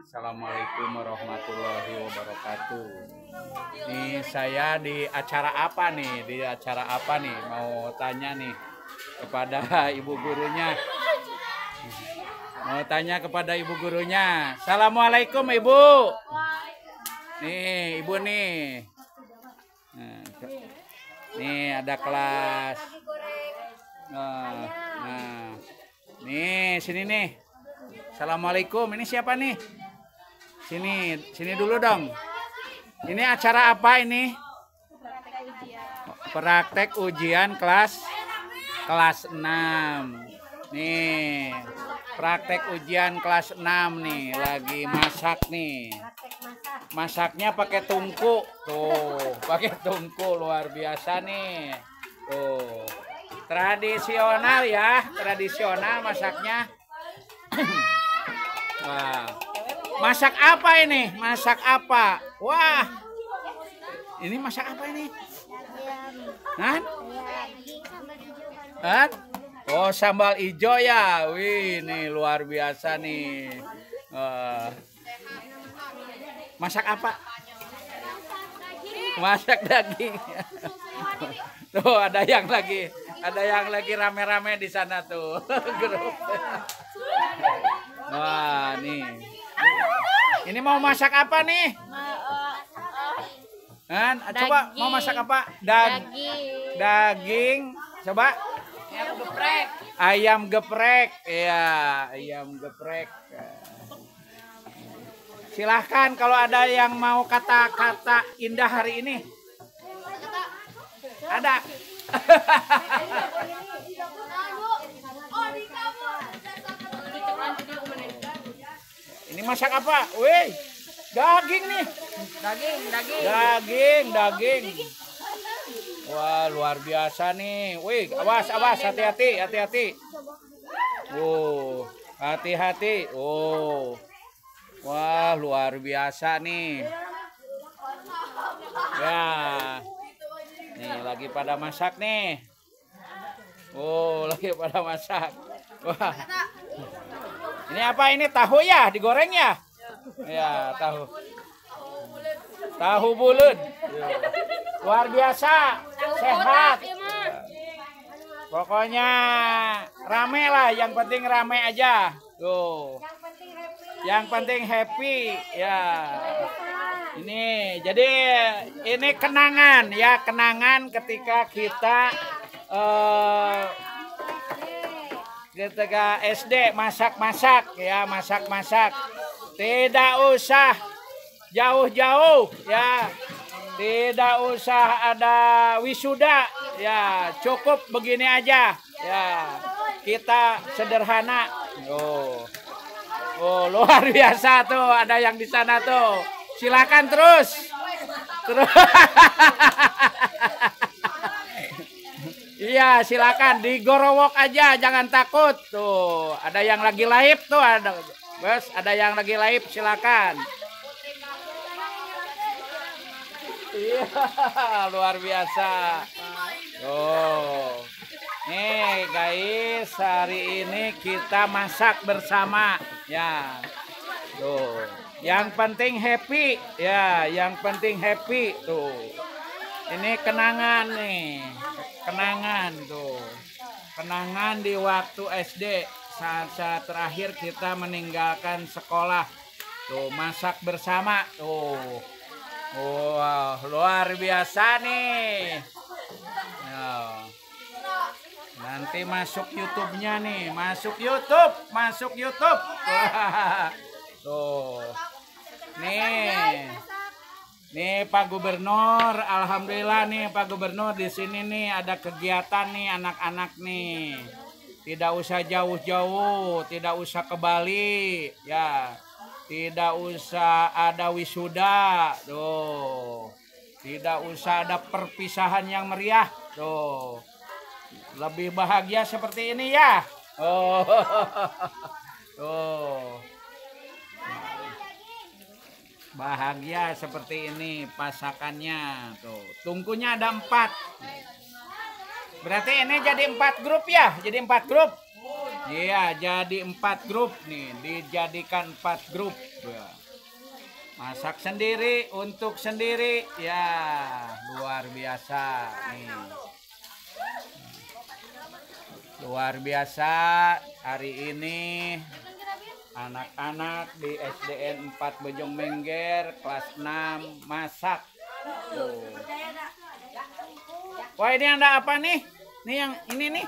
Assalamualaikum warahmatullahi wabarakatuh. Nih saya di acara apa nih? Di acara apa nih? Mau tanya nih kepada ibu gurunya. Mau tanya kepada ibu gurunya. Assalamualaikum ibu. Nih ibu nih. Nih ada kelas. Nah, nih sini nih. Assalamualaikum. Ini siapa nih? Sini dulu dong. Ini acara apa ini? Praktek ujian kelas 6. Nih, praktek ujian kelas 6 nih, lagi masak nih. Masaknya pakai tungku. Tuh, pakai tungku luar biasa nih. Tuh. Tradisional ya, tradisional masaknya. Wah. Masak apa ini? Masak apa? Wah. Ini masak apa ini? Hah? Hah? Oh, sambal hijau ya. Wih, ini luar biasa nih. Masak apa? Masak daging. Tuh, ada yang lagi rame-rame di sana tuh. Grup. Wah, nih. Ini mau masak apa nih? Coba mau masak apa? Daging. Coba. Ayam geprek. Ayam geprek. Iya, ayam geprek. Silahkan kalau ada yang mau kata-kata indah hari ini. Ada. Ini masak apa? Wih, daging nih. Daging. Wah, luar biasa nih. Wih, awas, hati-hati. Hati-hati. Wah, luar biasa nih. Ya. Nih, lagi pada masak nih. Lagi pada masak. Wah. Ini apa ini? Tahu ya? Digoreng ya? Ya, tahu. Tahu bulut. Luar biasa. Sehat. Pokoknya rame lah, yang penting rame aja. Tuh. Yang penting happy ya. Ini jadi ini kenangan ya, kenangan ketika kita ketika SD masak-masak ya, masak-masak. Tidak usah jauh-jauh ya. Tidak usah ada wisuda ya, cukup begini aja ya. Kita sederhana. Luar biasa tuh, ada yang di sana tuh. Silakan terus. Iya, silakan digorowok aja, jangan takut. Tuh, ada yang lagi live tuh, ada yang lagi live, silakan. Iya, luar biasa. Nih guys, hari ini kita masak bersama ya. Tuh, yang penting happy ya, yang penting happy tuh. Ini kenangan nih. Kenangan tuh, kenangan di waktu SD saat terakhir kita meninggalkan sekolah tuh, masak bersama tuh. Wah, luar biasa nih. Nanti masuk YouTube-nya nih, masuk YouTube. Wah, tuh, nih Pak Gubernur, alhamdulillah nih Pak Gubernur di sini nih ada kegiatan nih anak-anak nih. Tidak usah jauh-jauh, tidak usah ke Bali ya. Tidak usah ada wisuda. Tuh. Tidak usah ada perpisahan yang meriah. Tuh. Lebih bahagia seperti ini ya. Tuh. Bahagia seperti ini pasakannya tuh. Tungkunya ada 4. Berarti ini jadi 4 grup ya? Jadi 4 grup. Iya, jadi 4 grup nih, dijadikan 4 grup. Ya. Masak sendiri untuk sendiri, ya luar biasa nih. Luar biasa hari ini anak-anak di SDN 4 Bojong Mengger kelas 6 masak. Tuh. Wah, ini ada apa nih? Nih yang ini nih.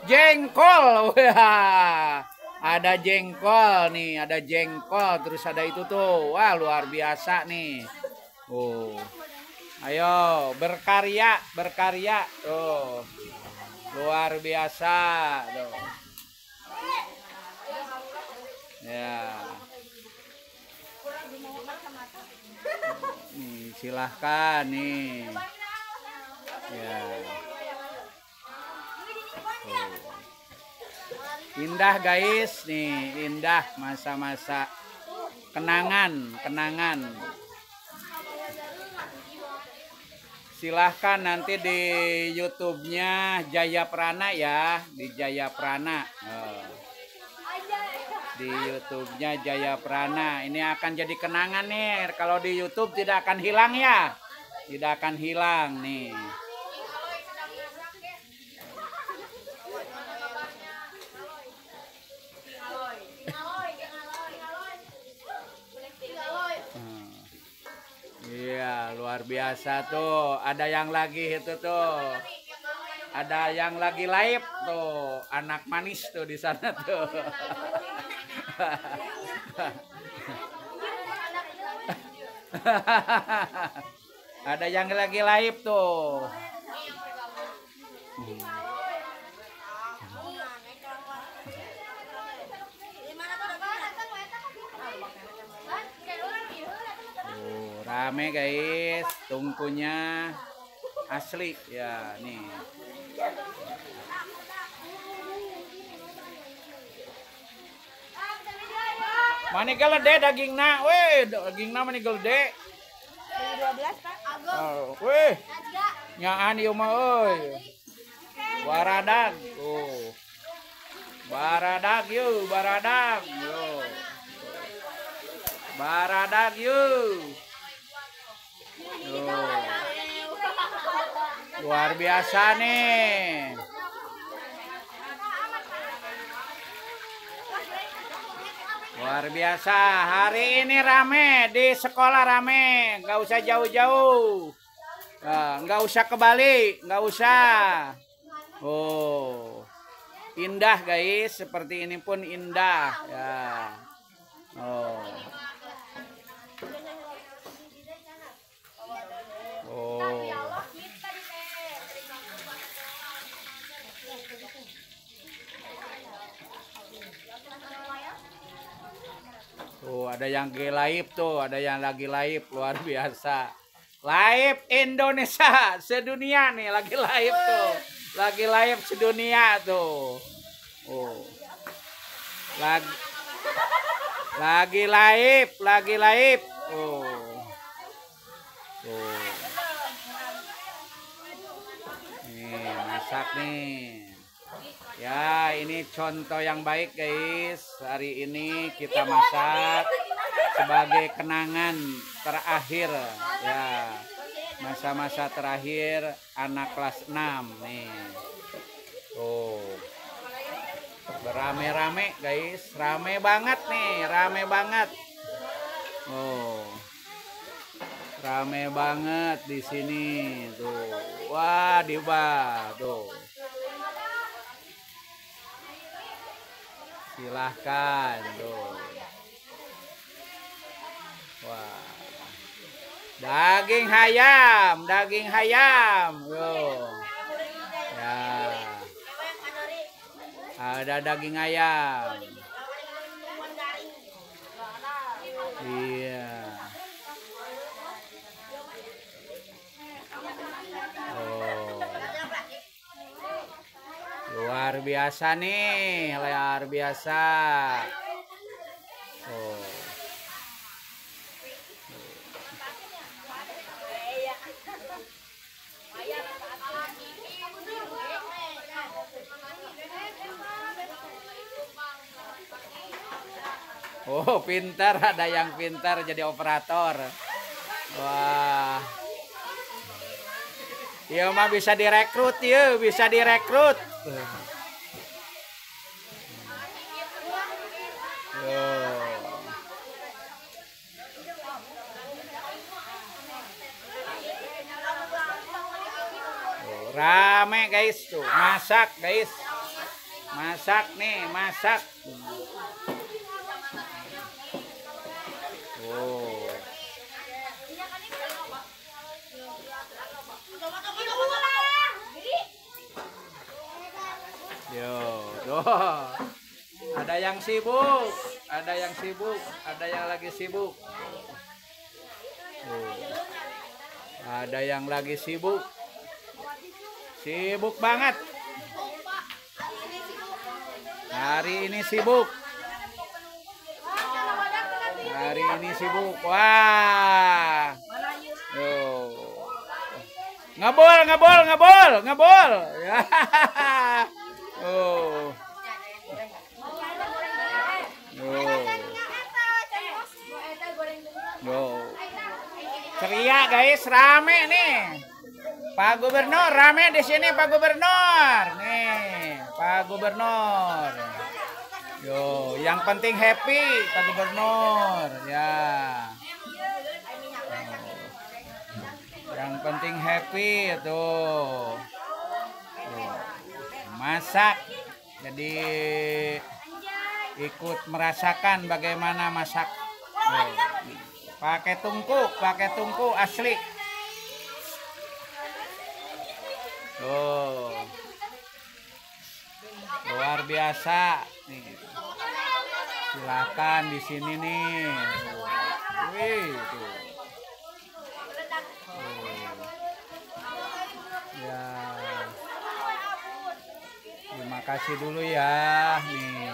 Jengkol. Wah. Ada jengkol nih, ada jengkol, terus ada itu tuh. Wah, luar biasa nih. Oh. Ayo, berkarya, berkarya. Tuh. Luar biasa, tuh. Ya. Nih, silahkan nih. Ya. Oh. Indah guys, nih indah masa-masa kenangan. Silahkan nanti di YouTube-nya Jaya Prana ya, di Jaya Prana. Oh. Di YouTube-nya Jaya Prana. Ini akan jadi kenangan nih. Kalau di YouTube tidak akan hilang ya, tidak akan hilang nih. Iya, luar biasa tuh. Ada yang lagi itu tuh. Ada yang lagi live tuh, anak manis tuh di sana tuh. Ada yang lagi live tuh. Rame guys, tungkunya asli ya nih. Mana gede dagingna, weh dagingna mana gede. 12 Pak. Oh, weh. Nyaan ieu mah euy. Baradag. Oh. Baradag yuk, baradag. Yo. Baradag yuk. Oh. Luar biasa nih. Luar biasa. Hari ini rame di sekolah rame. Nggak usah jauh-jauh. Nggak usah ke Bali. Nggak usah. Oh. Indah guys. Seperti ini pun indah. Ya. Oh. Oh. Tuh, ada yang live tuh, ada yang lagi live luar biasa. Live Indonesia sedunia nih, lagi live tuh. Lagi live sedunia tuh. Oh. Lagi live, lagi live. Oh. Tuh. Nih, masak nih. Ya, ini contoh yang baik guys. Hari ini kita masak sebagai kenangan terakhir ya. Masa-masa terakhir anak kelas 6 nih. Tuh. Berame-rame guys. Rame banget nih, rame banget. Oh. Rame banget di sini tuh. Wah, diba tuh. Silahkan tuh. Wah. Daging ayam, daging ayam. Tuh. Ya. Ada daging ayam. Iya. Oh. Luar biasa nih, luar biasa. Oh. Oh, pintar, ada yang pintar jadi operator. Wah. Iya mah bisa direkrut ya, bisa direkrut. Rame guys tuh, masak guys. Masak nih, masak. Oh. Yo, tuh. Ada yang sibuk, ada yang sibuk, ada yang lagi sibuk. Tuh. Ada yang lagi sibuk. Sibuk banget. Hari ini sibuk. Hari ini sibuk. Wah. Yo. Ngebol, ngebol, ngebol, ngebol. Oh. Ceria guys, rame nih. Pak Gubernur rame di sini, Pak Gubernur. Nih, Pak Gubernur. Yo, yang penting happy Pak Gubernur. Ya. Yang penting happy tuh. Masak. Jadi ikut merasakan bagaimana masak. Pakai tungku asli. Oh, luar biasa nih. Silakan di sini nih. Wih, tuh. Ya. Terima kasih dulu ya nih.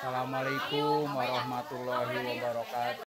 Assalamualaikum warahmatullahi wabarakatuh.